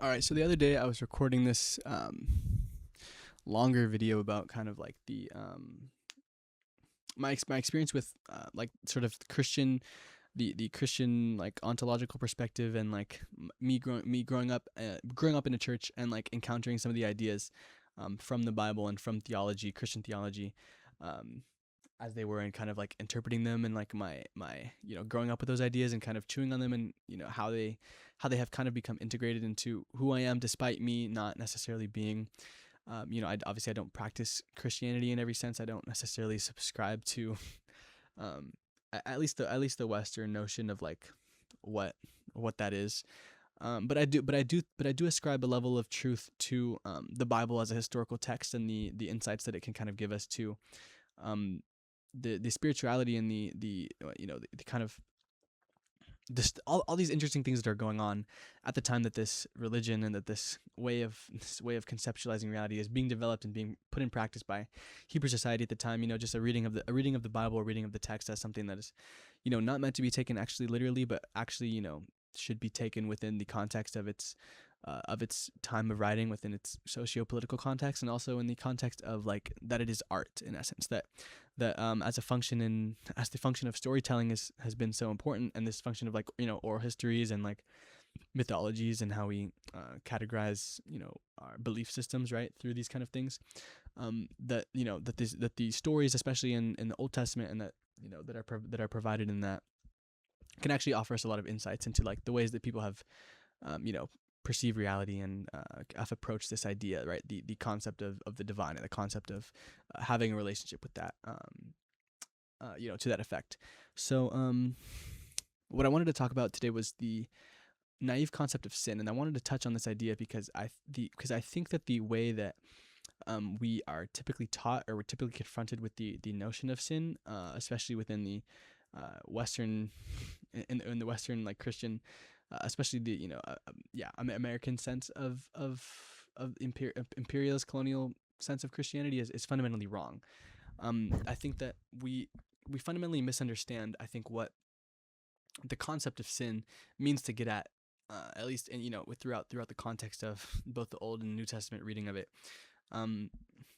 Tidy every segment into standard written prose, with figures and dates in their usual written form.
All right, so the other day I was recording this longer video about kind of like the my experience with like sort of Christian the Christian like ontological perspective, and like me growing up in a church and like encountering some of the ideas from the Bible and from theology, Christian theology, um, as they were, and kind of like interpreting them, and like my growing up with those ideas and kind of chewing on them, and how they have kind of become integrated into who I am, despite me not necessarily being obviously I don't practice Christianity in every sense. I don't necessarily subscribe to um, at least the Western notion of like what what that is. But I do ascribe a level of truth to the Bible as a historical text, and the insights that it can kind of give us to um, the spirituality, and the kind of this all these interesting things that are going on at the time that this religion and that this way of conceptualizing reality is being developed and being put in practice by Hebrew society at the time. Just a reading of the Bible, a reading of the text, as something that is not meant to be taken actually literally, but actually should be taken within the context of its time of writing, within its socio-political context, and also in the context of like that it is art, in essence, that as the function of storytelling has been so important, and this function of like oral histories and like mythologies, and how we categorize our belief systems, right, through these kind of things, that the stories, especially in the Old Testament, and that are provided in that, can actually offer us a lot of insights into like the ways that people have perceive reality, and have approached this idea, right, the concept of the divine, and the concept of having a relationship with that, to that effect. So what I wanted to talk about today was the naive concept of sin, and I wanted to touch on this idea because I think that the way that we are typically taught, or we're typically confronted with the notion of sin, especially within the Western, in the Western like Christian, especially the American sense of imperialist colonial sense of Christianity, is fundamentally wrong. I think that we fundamentally misunderstand, I think, what the concept of sin means to get at least, and throughout the context of both the Old and New Testament reading of it. Um,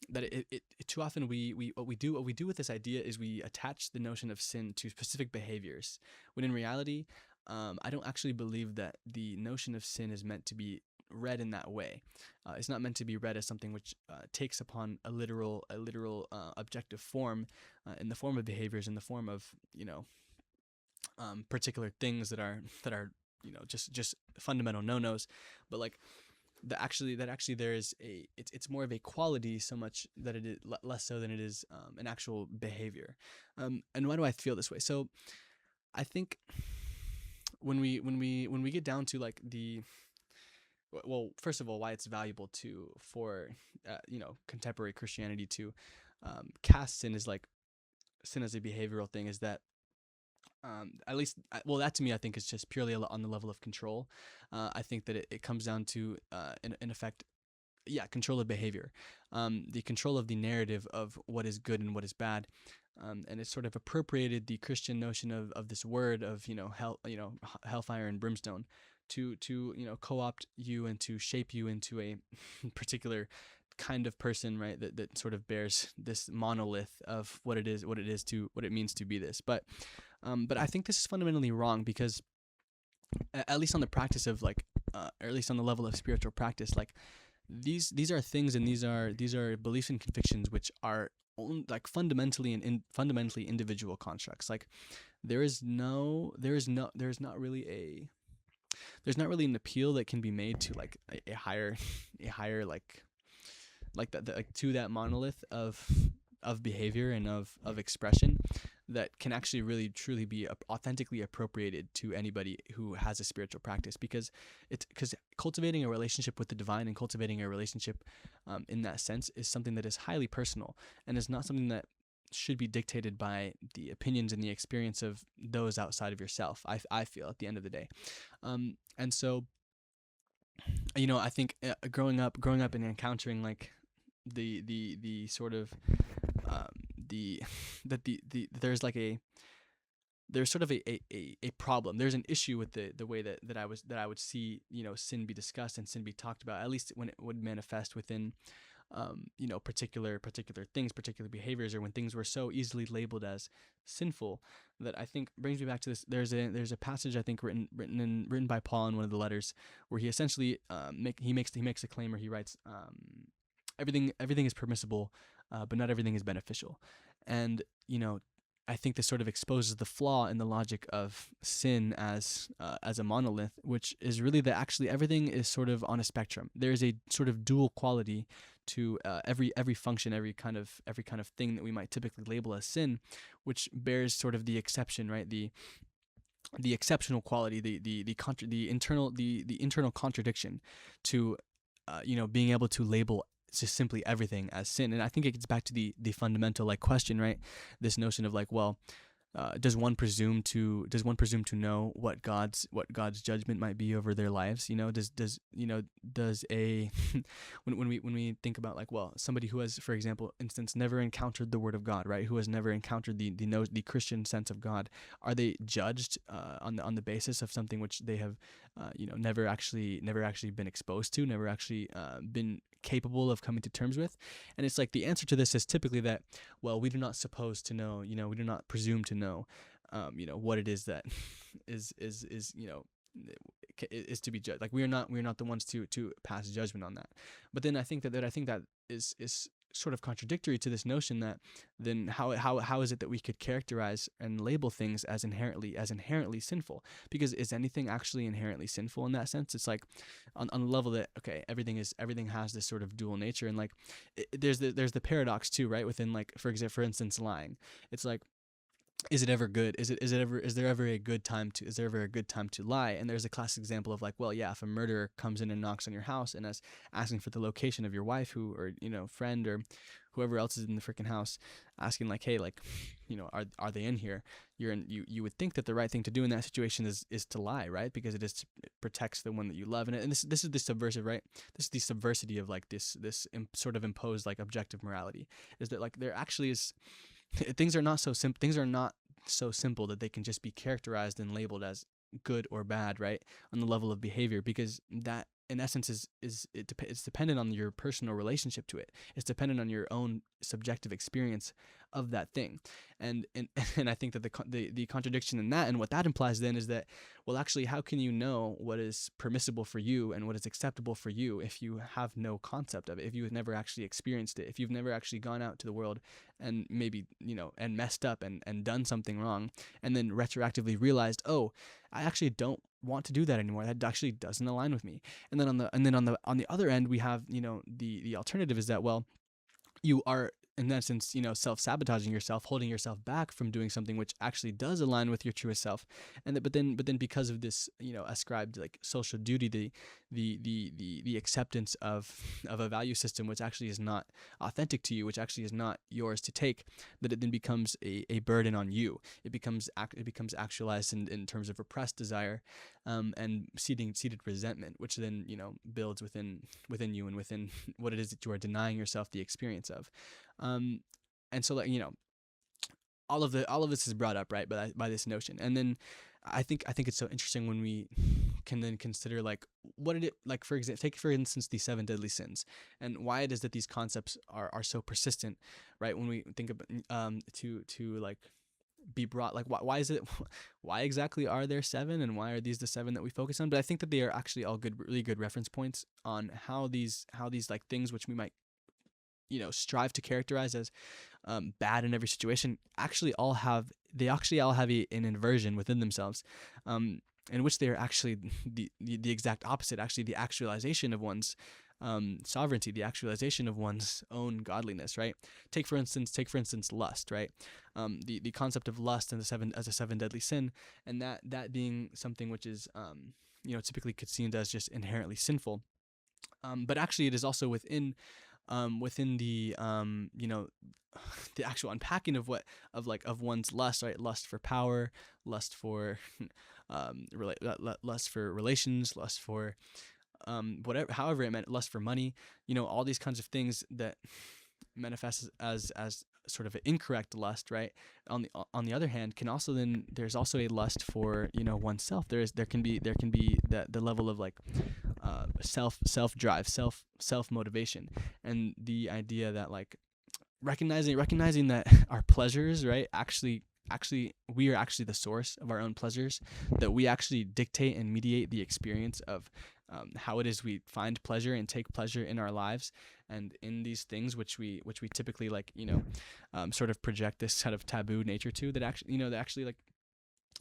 that it too often what we do with this idea is we attach the notion of sin to specific behaviors, when in reality, I don't actually believe that the notion of sin is meant to be read in that way. It's not meant to be read as something which takes upon a literal objective form, in the form of behaviors, in the form of particular things that are just fundamental no-nos, but like that actually there is it's more of a quality, so much that it is less so than it is an actual behavior. And why do I feel this way? So I think when we get down to like first of all, why it's valuable for contemporary Christianity to cast sin as a behavioral thing, is that at least, well, that to me, I think, is just purely on the level of control. I think that it comes down to, in effect, control of behavior, the control of the narrative of what is good and what is bad, and it's sort of appropriated the Christian notion of this word of hellfire and brimstone to co-opt you and to shape you into a particular kind of person, right? That sort of bears this monolith of what it means to be this. But I think this is fundamentally wrong, because at least on the practice of or at least on the level of spiritual practice, like these are things, and these are beliefs and convictions which are fundamentally individual constructs. Like there's not really an appeal that can be made to like a higher to that monolith of behavior and of expression that can actually really truly be authentically appropriated to anybody who has a spiritual practice, because cultivating a relationship with the divine, and cultivating a relationship in that sense, is something that is highly personal, and is not something that should be dictated by the opinions and the experience of those outside of yourself. I feel, at the end of the day, and so I think growing up and encountering like the sort of um, the that the there's like there's sort of a problem. There's an issue with the way that I would see, sin be discussed and sin be talked about, at least when it would manifest within particular things, particular behaviors, or when things were so easily labeled as sinful. That I think brings me back to this. There's a passage, I think, written by Paul in one of the letters, where he essentially makes a claim, or he writes, everything is permissible, but not everything is beneficial. And I think this sort of exposes the flaw in the logic of sin as a monolith, which is really that actually everything is sort of on a spectrum. There is a sort of dual quality to every function, every kind of thing that we might typically label as sin, which bears sort of the exception, right? The exceptional quality, the internal contradiction to being able to label just simply everything as sin. And I think it gets back to the fundamental question, right? This notion of well, does one presume to know what God's judgment might be over their lives? Does a when we think about somebody who has, for example, never encountered the Word of God, right? Who has never encountered the Christian sense of God, are they judged on the basis of something which they have never actually been exposed to, never actually been capable of coming to terms with? And it's the answer to this is typically that, well, we do not suppose to know, we do not presume to know, what it is that is to be judged. We are not the ones to pass judgment on that. But then I think that is sort of contradictory to this notion that then how is it that we could characterize and label things as inherently sinful? Because is anything actually inherently sinful in that sense? It's on the level that, okay, everything has this sort of dual nature, and there's the paradox too, right? Within for instance, lying. It's is it ever good? Is there ever a good time to lie? And there's a classic example of well, yeah, if a murderer comes in and knocks on your house and is asking for the location of your wife, or friend, or whoever else is in the freaking house, asking hey, are they in here? You would think that the right thing to do in that situation is to lie, right? Because it protects the one that you love. And this is the subversive, right? This is the subversity of this sort of imposed objective morality, is that there actually is. Things are not so simple that they can just be characterized and labeled as good or bad, right? On the level of behavior, because that in essence it's dependent on your personal relationship to it. It's dependent on your own subjective experience of that thing. And I think that the contradiction in that, and what that implies then, is that, well, actually, how can you know what is permissible for you and what is acceptable for you if you have no concept of it, if you've never actually experienced it, if you've never actually gone out to the world and maybe and messed up and done something wrong, and then retroactively realized, oh, I actually don't want to do that anymore. That actually doesn't align with me. And then on the other end, we have the alternative is that, well, you are in that sense, self-sabotaging yourself, holding yourself back from doing something which actually does align with your truest self. But then because of this, ascribed social duty, the acceptance of a value system which actually is not authentic to you, which actually is not yours to take, that it then becomes a burden on you. It becomes actualized in terms of repressed desire, and seated resentment, which then builds within you and within what it is that you are denying yourself the experience of. And so all of this is brought up, right, by this notion. And then I think it's so interesting when we can then consider what it for example, take for instance the 7 deadly sins, and why it is that these concepts are so persistent, right? When we think about to be brought, why is it, why exactly are there 7, and why are these the 7 that we focus on? But I think that they are actually all really good reference points on how these things which we might strive to characterize as bad in every situation actually all have an inversion within themselves, in which they are actually the exact opposite, actually the actualization of one's sovereignty, the actualization of one's own godliness, right? Take for instance lust, right? The concept of lust as a 7 deadly sin, and that being something which is typically seen as just inherently sinful, but actually it is also within the the actual unpacking of one's lust, right? Lust for power, lust for lust for relations, lust for whatever, however it meant, lust for money, all these kinds of things that manifest as sort of an incorrect lust, right? On the other hand, can also then there's also a lust for, oneself. There can be the level of like self drive, self motivation, and the idea that like recognizing that our pleasures, right, actually we are actually the source of our own pleasures, that we actually dictate and mediate the experience of how it is we find pleasure and take pleasure in our lives, and in these things which we typically like sort of project this kind of taboo nature to, that actually like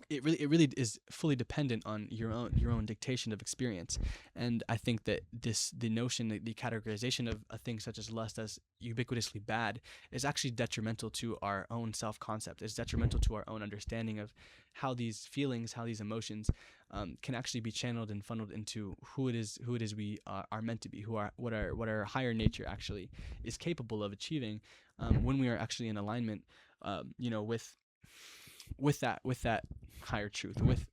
it really is fully dependent on your own dictation of experience. And I think that the notion, the categorization of a thing such as lust as ubiquitously bad is actually detrimental to our own self-concept. It's detrimental to our own understanding of how these feelings, how these emotions can actually be channeled and funneled into who it is we are meant to be, what our higher nature actually is capable of achieving when we are actually in alignment with that higher truth, with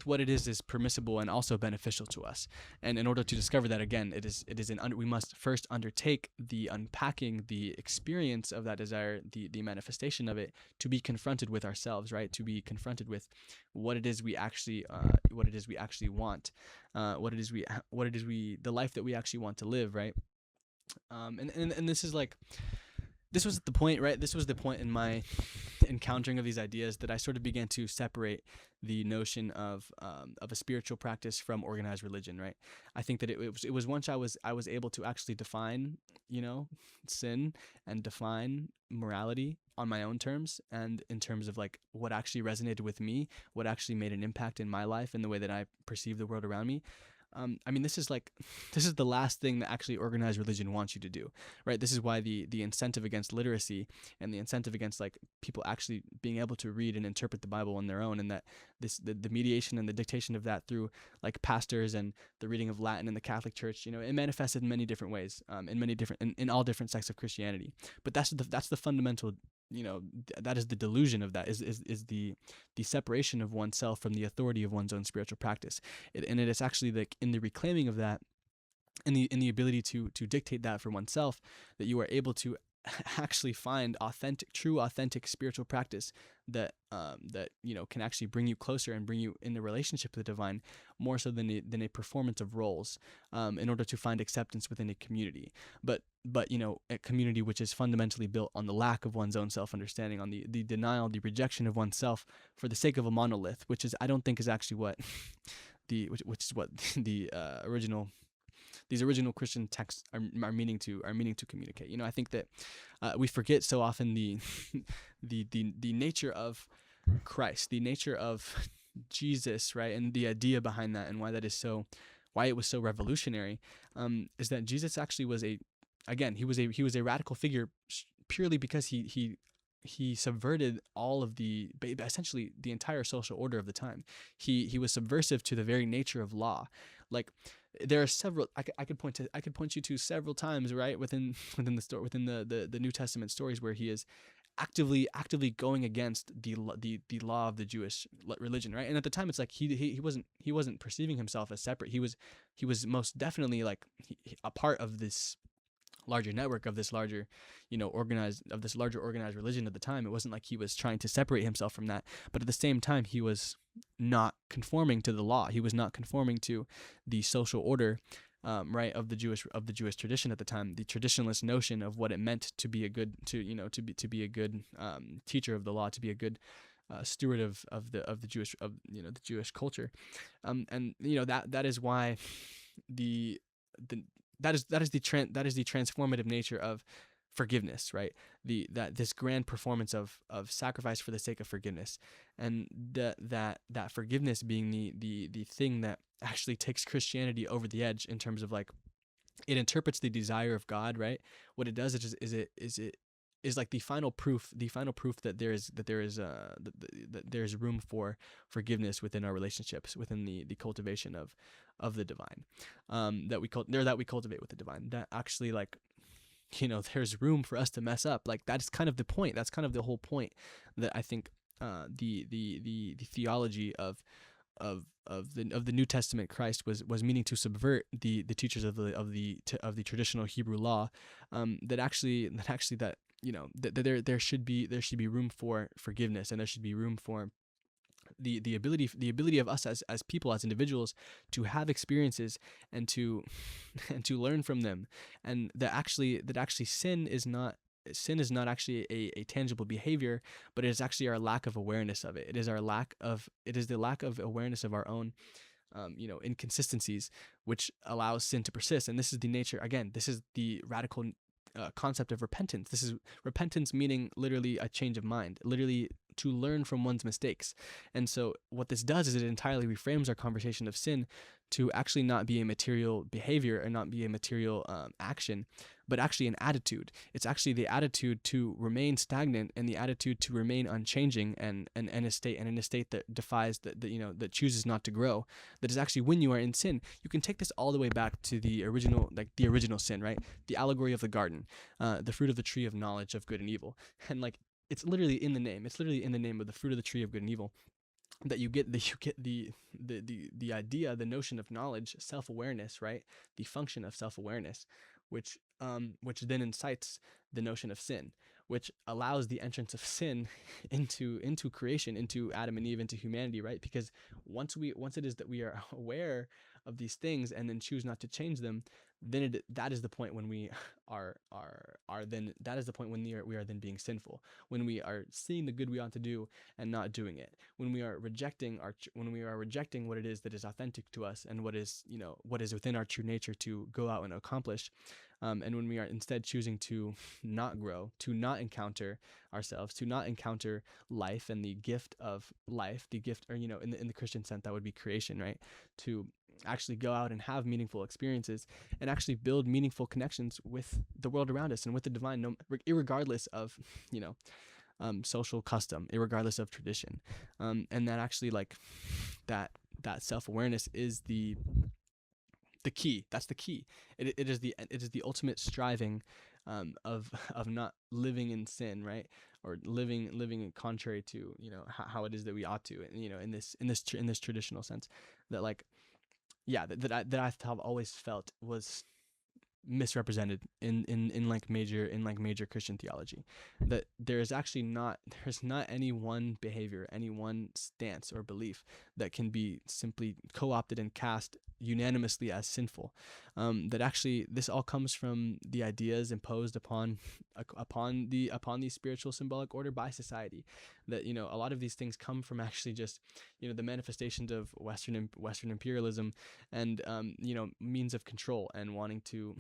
what it is permissible and also beneficial to us. And in order to discover that, again, we must first undertake the unpacking, the experience of that desire, the manifestation of it, to be confronted with ourselves, right? To be confronted with what it is we actually want, the life that we actually want to live, right? And this is like, this was the point, right? This was the point in my encountering of these ideas that I sort of began to separate the notion of a spiritual practice from organized religion, right? I think that it was once I was able to actually define, sin and define morality on my own terms, and in terms of like what actually resonated with me, what actually made an impact in my life and the way that I perceive the world around me. This is the last thing that actually organized religion wants you to do, right? This is why the incentive against literacy and the incentive against like people actually being able to read and interpret the Bible on their own, and that the mediation and the dictation of that through like pastors and the reading of Latin in the Catholic Church, it manifested in many different ways, in all different sects of Christianity. But that's the fundamental, that is the delusion of that, is the separation of oneself from the authority of one's own spiritual practice. And it is actually like in the reclaiming of that, in the ability to dictate that for oneself, that you are able to actually find true authentic spiritual practice that can actually bring you closer and bring you in a relationship with the divine, more so than a performance of roles, in order to find acceptance within a community. But a community which is fundamentally built on the lack of one's own self-understanding, on the denial, the rejection of oneself for the sake of a monolith, which is, I don't think, is actually what these original Christian texts are meaning to communicate. I think that we forget so often the nature of Christ, the nature of Jesus, right, and the idea behind that, and why it was so revolutionary, is that Jesus actually was he was a radical figure purely because he subverted all of essentially the entire social order of the time. He was subversive to the very nature of law. Like, there are several I could point you to several times, right, within the New Testament stories where he is actively going against the law of the Jewish religion, right? And at the time, it's like he wasn't perceiving himself as separate. He was most definitely like a part of this larger network, of this larger organized religion at the time. It wasn't like he was trying to separate himself from that, but at the same time, he was not conforming to the law. He was not conforming to the social order, right, of the Jewish tradition at the time, the traditionalist notion of what it meant to be a good to be a good teacher of the law, to be a good steward of the Jewish culture, and that is why that is the transformative nature of forgiveness, right? This grand performance of sacrifice for the sake of forgiveness, and that forgiveness being the thing that actually takes Christianity over the edge in terms of like, it interprets the desire of God, right? What it does is like the final proof that there is room for forgiveness within our relationships, within the cultivation of the divine, that we cultivate with the divine. That actually, like, there's room for us to mess up. Like, that's kind of the point. That's kind of the whole point that I think the theology of of the New Testament Christ was meaning to subvert the teachers of the traditional Hebrew law, that actually that there should be room for forgiveness, and there should be room for the ability of us as people, as individuals, to have experiences and to and to learn from them, and that actually sin is not actually a tangible behavior, but it is actually our lack of awareness of it. It is the lack of awareness of our own inconsistencies, which allows sin to persist. And this is the nature, again, this is the radical concept of repentance. This is repentance, meaning literally a change of mind, literally to learn from one's mistakes. And so what this does is it entirely reframes our conversation of sin to actually not be a material behavior and not be a material action, but actually an attitude. It's actually the attitude to remain stagnant and the attitude to remain unchanging and in a state that defies, that chooses not to grow. That is actually when you are in sin. You can take this all the way back to the original sin, right? The allegory of the garden, the fruit of the tree of knowledge of good and evil, and it's literally in the name. It's literally in the name of the fruit of the tree of good and evil that you get the idea, the notion of knowledge, self-awareness, right? The function of self-awareness, which then incites the notion of sin, which allows the entrance of sin into creation, into Adam and Eve, into humanity, right? Because once it is that we are aware of these things and then choose not to change them, then that is the point when we that is the point when we are then being sinful, when we are seeing the good we ought to do and not doing it, when we are rejecting what it is that is authentic to us and what is within our true nature to go out and accomplish, and when we are instead choosing to not grow, to not encounter ourselves, to not encounter life and the gift of life, the gift, or in the Christian sense that would be creation, right? To actually go out and have meaningful experiences and actually build meaningful connections with the world around us and with the divine, irregardless of social custom, irregardless of tradition, and that actually that self-awareness is the key. That's the key. It is the ultimate striving of not living in sin, right? Or living contrary to how it is that we ought to, in this traditional sense, that that I have always felt was misrepresented in major Christian theology, that there's not any one behavior, any one stance or belief that can be simply co-opted and cast unanimously as sinful. That actually this all comes from the ideas imposed upon the spiritual symbolic order by society. That a lot of these things come from actually just the manifestations of Western imperialism and means of control and wanting to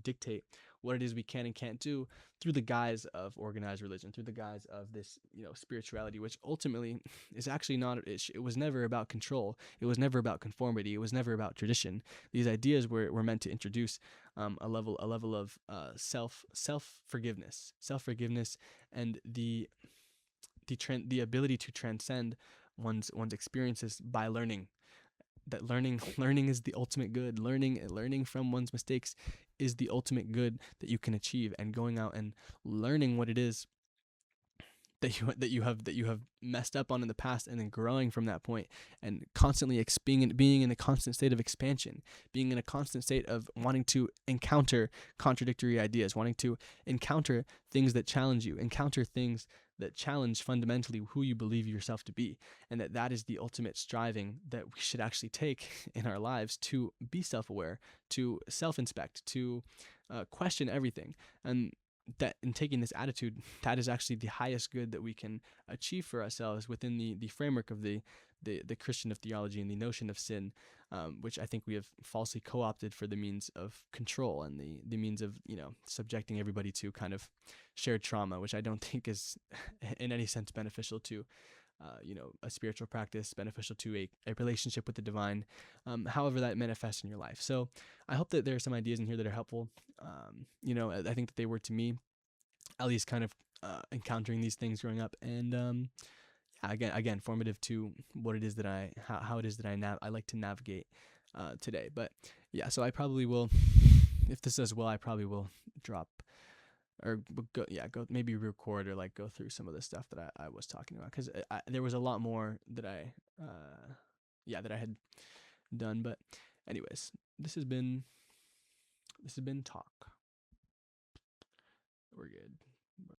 dictate what it is we can and can't do through the guise of organized religion, through the guise of this spirituality, which ultimately is actually not. It was never about control. It was never about conformity. It was never about tradition. These ideas were meant to introduce a level of self forgiveness, and the ability to transcend one's experiences by learning. That learning is the ultimate good. Learning from one's mistakes is the ultimate good that you can achieve, and going out and learning what it is that you have messed up on in the past, and then growing from that point, and constantly being in a constant state of expansion, being in a constant state of wanting to encounter contradictory ideas, wanting to encounter things that challenge you, encounter things that challenge fundamentally who you believe yourself to be, and that is the ultimate striving that we should actually take in our lives, to be self-aware, to self-inspect, to question everything. And that in taking this attitude, that is actually the highest good that we can achieve for ourselves within the framework of the Christian of theology and the notion of sin, which I think we have falsely co-opted for the means of control and the means of subjecting everybody to kind of shared trauma, which I don't think is in any sense beneficial to a spiritual practice, beneficial to a relationship with the divine, however that manifests in your life. So I hope that there are some ideas in here that are helpful. I think that they were to me, at least kind of encountering these things growing up, and again, formative to what it is that how it is that I like to navigate today. But yeah, so I probably will, if this does well, I probably will drop or go maybe record or go through some of the stuff that I was talking about, because there was a lot more that I yeah, that I had done. But anyways, this has been talk. We're good.